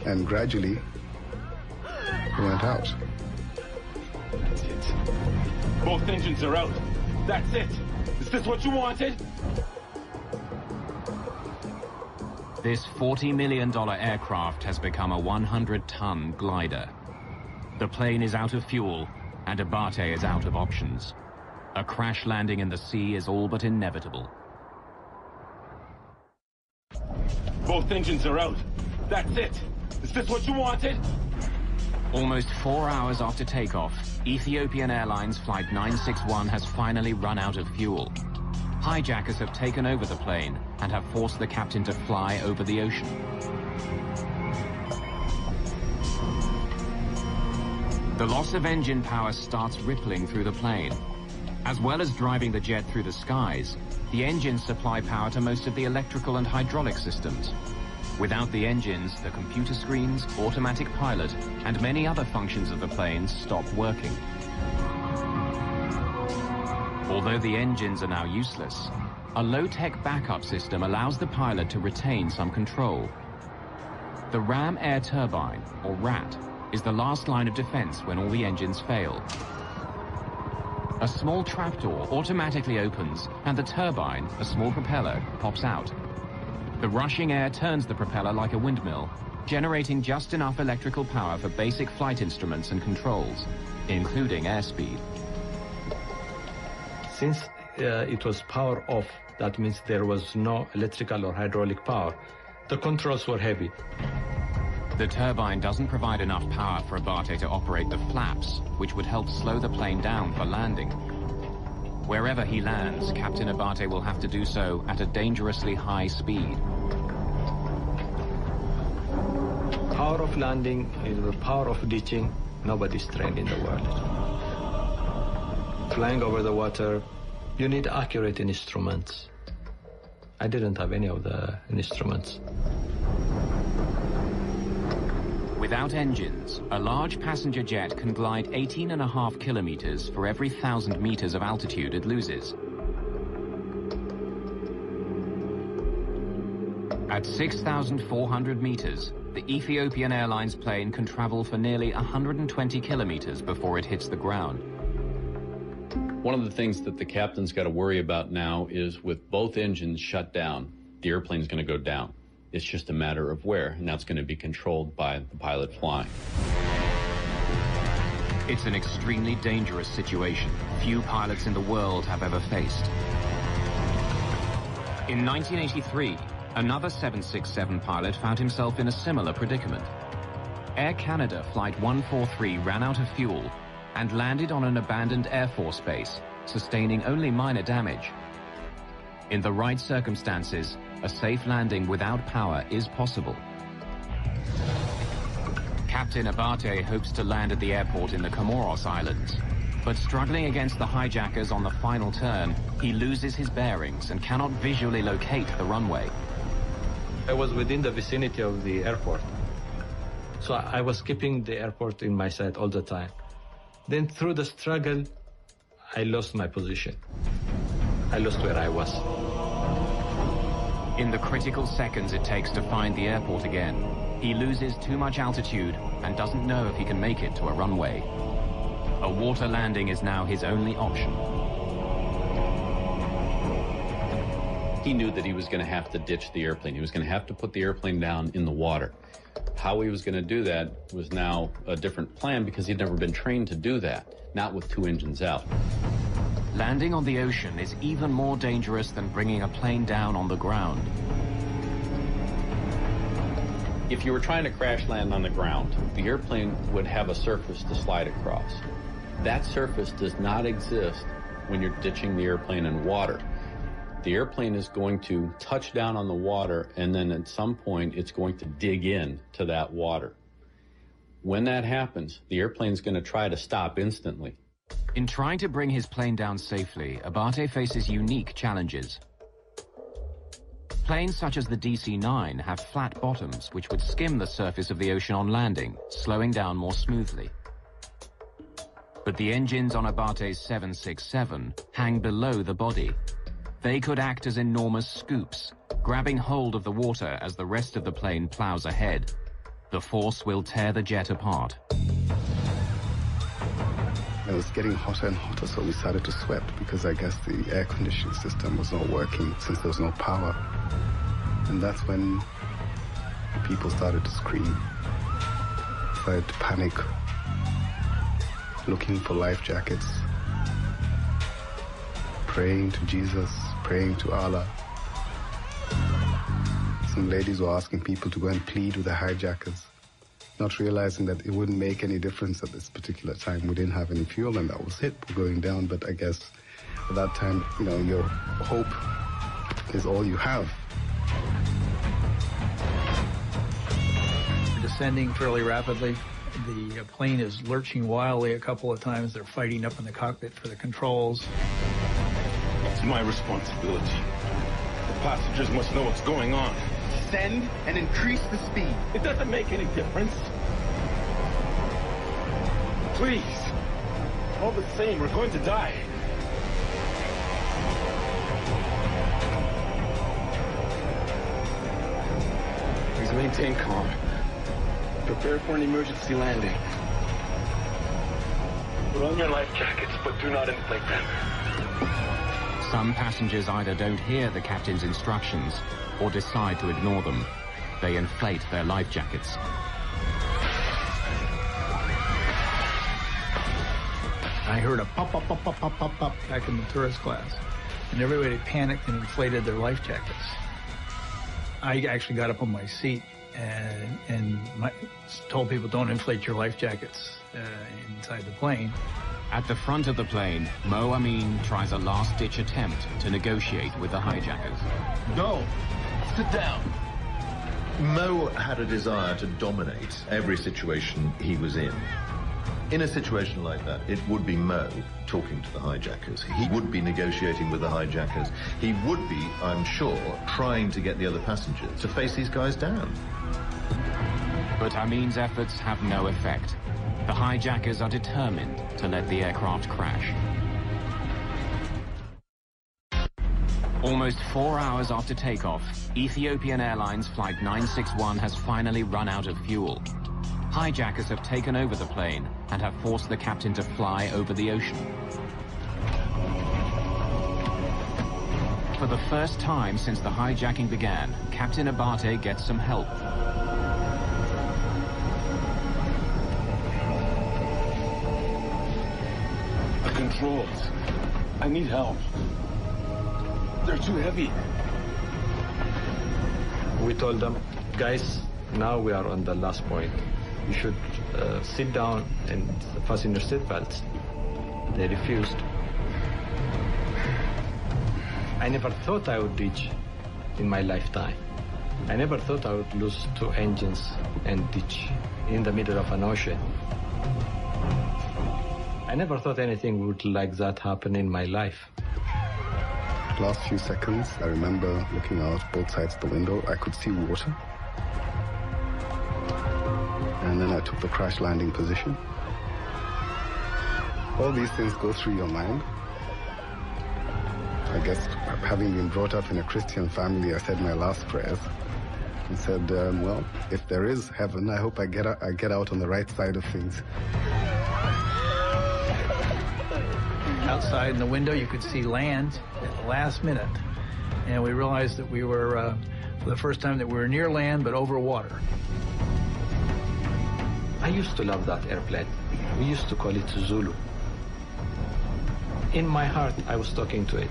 and gradually went out. That's it. Both engines are out. That's it. Is this what you wanted? This $40 million aircraft has become a 100-ton glider. The plane is out of fuel, and Abate is out of options. A crash landing in the sea is all but inevitable. Both engines are out. That's it. Is this what you wanted? Almost 4 hours after takeoff, Ethiopian Airlines Flight 961 has finally run out of fuel. Hijackers have taken over the plane and have forced the captain to fly over the ocean. The loss of engine power starts rippling through the plane. As well as driving the jet through the skies, the engines supply power to most of the electrical and hydraulic systems. Without the engines, the computer screens, automatic pilot, and many other functions of the plane stop working. Although the engines are now useless, a low-tech backup system allows the pilot to retain some control. The ram air turbine, or RAT, is the last line of defense when all the engines fail. A small trapdoor automatically opens, and the turbine, a small propeller, pops out. The rushing air turns the propeller like a windmill, generating just enough electrical power for basic flight instruments and controls, including airspeed. Since it was power off, that means there was no electrical or hydraulic power. The controls were heavy. The turbine doesn't provide enough power for Abate to operate the flaps, which would help slow the plane down for landing. Wherever he lands, Captain Abate will have to do so at a dangerously high speed. Power of landing is the power of ditching. Nobody's trained in the world. Flying over the water, you need accurate instruments. I didn't have any of the instruments. Without engines, a large passenger jet can glide 18.5 kilometers for every 1,000 meters of altitude it loses. At 6,400 meters, the Ethiopian Airlines plane can travel for nearly 120 kilometers before it hits the ground. One of the things that the captain's got to worry about now is with both engines shut down, the airplane's going to go down. It's just a matter of where, and that's going to be controlled by the pilot flying. It's an extremely dangerous situation few pilots in the world have ever faced. In 1983, another 767 pilot found himself in a similar predicament. Air Canada Flight 143 ran out of fuel and landed on an abandoned Air Force base, sustaining only minor damage. In the right circumstances, a safe landing without power is possible. Captain Abate hopes to land at the airport in the Comoros Islands, but struggling against the hijackers on the final turn, he loses his bearings and cannot visually locate the runway. I was within the vicinity of the airport, so I was keeping the airport in my sight all the time. Then through the struggle, I lost my position. I lost where I was. In the critical seconds it takes to find the airport again, he loses too much altitude and doesn't know if he can make it to a runway. A water landing is now his only option. He knew that he was going to have to ditch the airplane. He was going to have to put the airplane down in the water. How he was going to do that was now a different plan because he'd never been trained to do that, not with two engines out. Landing on the ocean is even more dangerous than bringing a plane down on the ground. If you were trying to crash land on the ground, the airplane would have a surface to slide across. That surface does not exist when you're ditching the airplane in water. The airplane is going to touch down on the water, and then at some point it's going to dig in to that water. When that happens, the airplane's going to try to stop instantly. In trying to bring his plane down safely, Abate faces unique challenges. Planes such as the DC-9 have flat bottoms which would skim the surface of the ocean on landing, slowing down more smoothly. But the engines on Abate's 767 hang below the body. They could act as enormous scoops, grabbing hold of the water as the rest of the plane plows ahead. The force will tear the jet apart. It was getting hotter and hotter, so we started to sweat because I guess the air conditioning system was not working since there was no power. And that's when people started to scream, started to panic, looking for life jackets, praying to Jesus, praying to Allah. Some ladies were asking people to go and plead with the hijackers, not realizing that it wouldn't make any difference at this particular time. We didn't have any fuel and that was it, we're going down. But I guess at that time, you know, your hope is all you have. We're descending fairly rapidly. The plane is lurching wildly a couple of times. They're fighting up in the cockpit for the controls. It's my responsibility. The passengers must know what's going on. Descend and increase the speed. It doesn't make any difference. Please. All the same, we're going to die. Please maintain calm. Prepare for an emergency landing. Put on your life jackets, but do not inflate them. Some passengers either don't hear the captain's instructions or decide to ignore them. They inflate their life jackets. I heard a pop, pop, pop, pop, pop, pop, pop back in the tourist class. And everybody panicked and inflated their life jackets. I actually got up on my seat and told people, don't inflate your life jackets inside the plane. At the front of the plane, Mo Amin tries a last-ditch attempt to negotiate with the hijackers. No. Sit down. Mo had a desire to dominate every situation he was in. In a situation like that, it would be Mo talking to the hijackers. He would be negotiating with the hijackers. He would be, I'm sure, trying to get the other passengers to face these guys down. But Amin's efforts have no effect. The hijackers are determined to let the aircraft crash. Almost 4 hours after takeoff, Ethiopian Airlines Flight 961 has finally run out of fuel. Hijackers have taken over the plane and have forced the captain to fly over the ocean. For the first time since the hijacking began, Captain Abate gets some help. The controls. I need help. They're too heavy. We told them, guys, now we are on the last point. You should sit down and fasten your seatbelts. They refused. I never thought I would ditch in my lifetime. I never thought I would lose 2 engines and ditch in the middle of an ocean. I never thought anything would like that happen in my life. The last few seconds, I remember looking out both sides of the window. I could see water. And then I took the crash landing position. All these things go through your mind. I guess having been brought up in a Christian family, I said my last prayers and said, well, if there is heaven, I hope I get out on the right side of things. Outside in the window, you could see land at the last minute. And we realized that we were, for the first time, that we were near land, but over water. I used to love that airplane. We used to call it Zulu. In my heart, I was talking to it.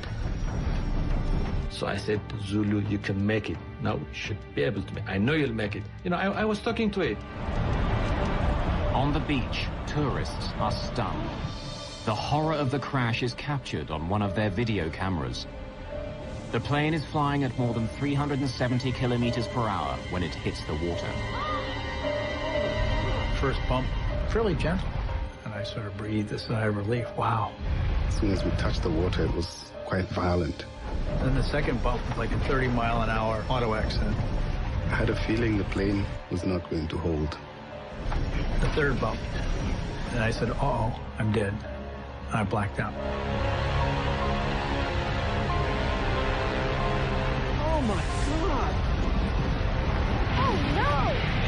So I said, Zulu, you can make it. Now you should be able to make it. I know you'll make it. You know, I was talking to it. On the beach, tourists are stunned. The horror of the crash is captured on one of their video cameras. The plane is flying at more than 370 kilometers per hour when it hits the water. First bump, fairly gentle. And I sort of breathed a sigh of relief. Wow. As soon as we touched the water, it was quite violent. Then the second bump was like a 30-mile-an-hour auto accident. I had a feeling the plane was not going to hold. The third bump. And I said, uh-oh, I'm dead. I blacked out. Oh my God! Oh no!